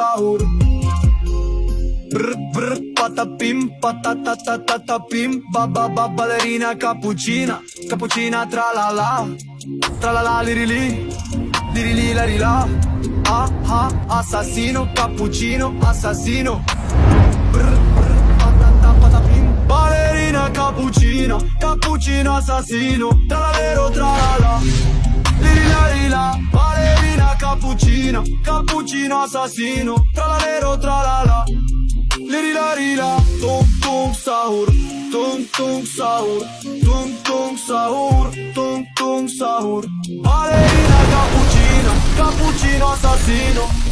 sahur. Brr brr patapim patatatatapim. Ba ballerina cappuccina, cappuccina tra la la lirili la rila. Ah ah assassino, cappuccino assassino. Brr brr patapim. Ballerina cappuccina, cappuccino assassino. Tra la vero tra la lirila. Ballerina cappuccina, cappuccino assassino. Tra la vero tra la lirila. Tung tung sahur, tung tung sahur, tung tung sahur, tung tung sahur. Ballerina cappuccina, cappuccino assassino.